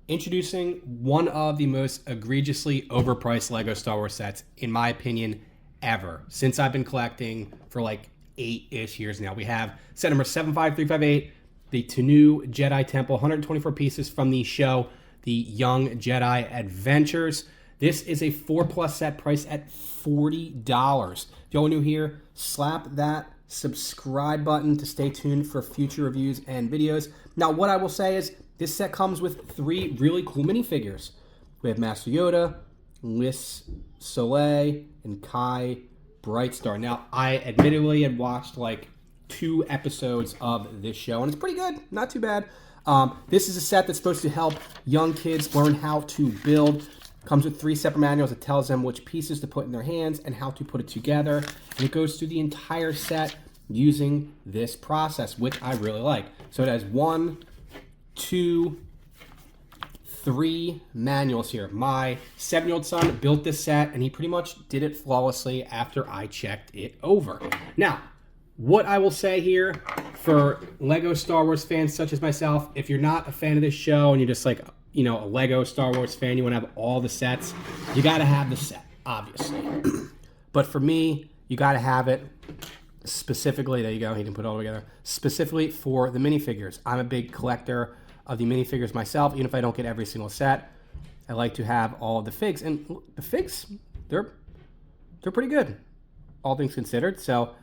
introducing one of the most egregiously overpriced Lego Star Wars sets, in my opinion, ever. Since I've been collecting for like 8-ish years now. We have set number 75358, the Tenoo Jedi Temple, 124 pieces from the show, the Young Jedi Adventures. This is a 4+ set priced at $40. If y'all new here, slap that subscribe button to stay tuned for future reviews and videos. Now, what I will say is this set comes with 3 really cool minifigures. We have Master Yoda, Lys Solay, and Kai Brightstar. Now, I admittedly had watched like 2 episodes of this show, and it's pretty good. Not too bad. This is a set that's supposed to help young kids learn how to build. Comes with 3 separate manuals that tells them which pieces to put in their hands and how to put it together. And it goes through the entire set using this process, which I really like. So it has 1, 2, 3 manuals here. My 7-year-old son built this set, and he pretty much did it flawlessly after I checked it over. Now, what I will say here for Lego Star Wars fans such as myself, if you're not a fan of this show and you're just like, you know, a Lego Star Wars fan, you want to have all the sets, you got to have the set, obviously. But for me, you got to have it specifically, there you go, he can put it all together, specifically for the minifigures. I'm a big collector of the minifigures myself, even if I don't get every single set. I like to have all of the figs, and the figs, they're pretty good, all things considered. So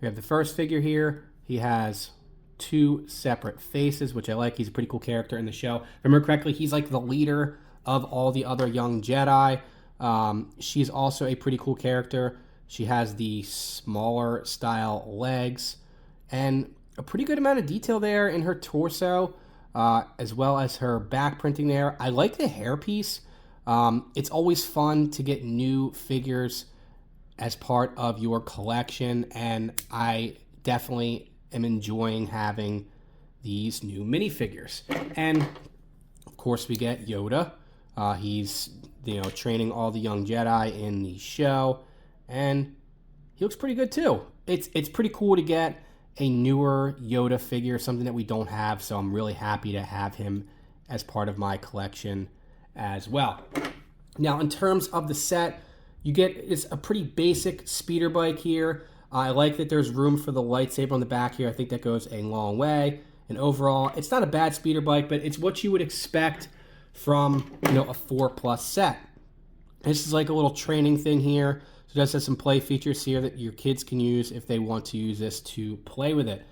we have the first figure here. He has 2 separate faces, which I like. He's a pretty cool character in the show. If I remember correctly, he's like the leader of all the other young Jedi. She's also a pretty cool character. She has the smaller style legs and a pretty good amount of detail there in her torso, as well as her back printing there. I like the hairpiece. It's always fun to get new figures as part of your collection, and I definitely am enjoying having these new minifigures. And of course we get Yoda. He's, you know, training all the young Jedi in the show, and he looks pretty good too. It's pretty cool to get a newer Yoda figure, something that we don't have, so I'm really happy to have him as part of my collection as well. Now, in terms of the set, you get it's a pretty basic speeder bike here. I like that there's room for the lightsaber on the back here. I think that goes a long way. And overall, it's not a bad speeder bike, but it's what you would expect from, you know, a 4+ set. This is like a little training thing here. So it does have some play features here that your kids can use if they want to use this to play with it.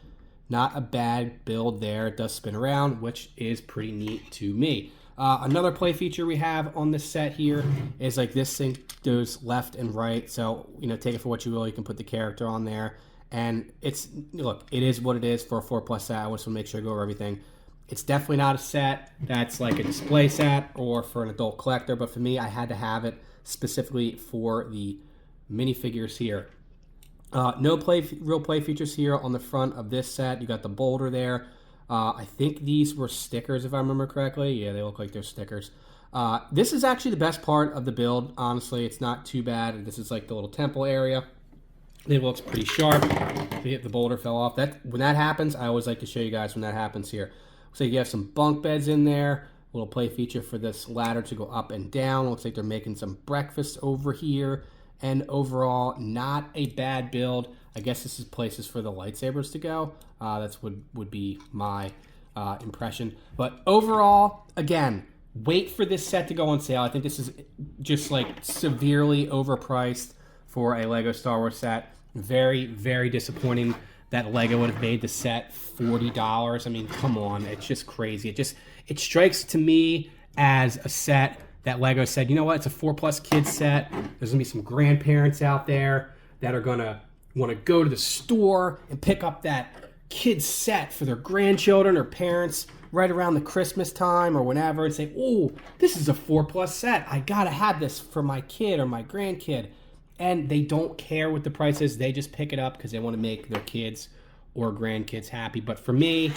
Not a bad build there. It does spin around, which is pretty neat to me. Another play feature we have on this set here is like this thing goes left and right. So, you know, take it for what you will. You can put the character on there. And it's, look, it is what it is for a 4+ set. I just want to make sure I go over everything. It's definitely not a set that's like a display set or for an adult collector. But for me, I had to have it specifically for the minifigures here. No real play features here on the front of this set. You got the boulder there. I think these were stickers, if I remember correctly. Yeah, they look like they're stickers. This is actually the best part of the build, honestly. It's not too bad. This is like the little temple area. It looks pretty sharp. The boulder fell off. When that happens, I always like to show you guys when that happens here. Looks like you have some bunk beds in there. A little play feature for this ladder to go up and down. Looks like they're making some breakfast over here. And overall, not a bad build. I guess this is places for the lightsabers to go. That's would be my impression. But overall, again, wait for this set to go on sale. I think this is just like severely overpriced for a Lego Star Wars set. Very, very disappointing that Lego would have made the set $40. I mean, come on, it's just crazy. It strikes to me as a set that Lego said, you know what, it's a 4+ kids set. There's gonna be some grandparents out there that are gonna want to go to the store and pick up that kids set for their grandchildren or parents right around the Christmas time or whenever and say, oh, this is a 4+ set. I gotta have this for my kid or my grandkid. And they don't care what the price is. They just pick it up because they want to make their kids or grandkids happy. But for me,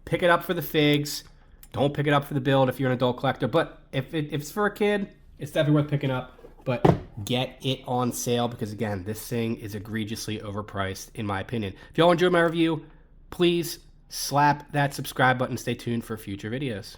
pick it up for the figs. Don't pick it up for the build if you're an adult collector. But if it's for a kid, it's definitely worth picking up. But get it on sale because, again, this thing is egregiously overpriced, in my opinion. If y'all enjoyed my review, please slap that subscribe button. Stay tuned for future videos.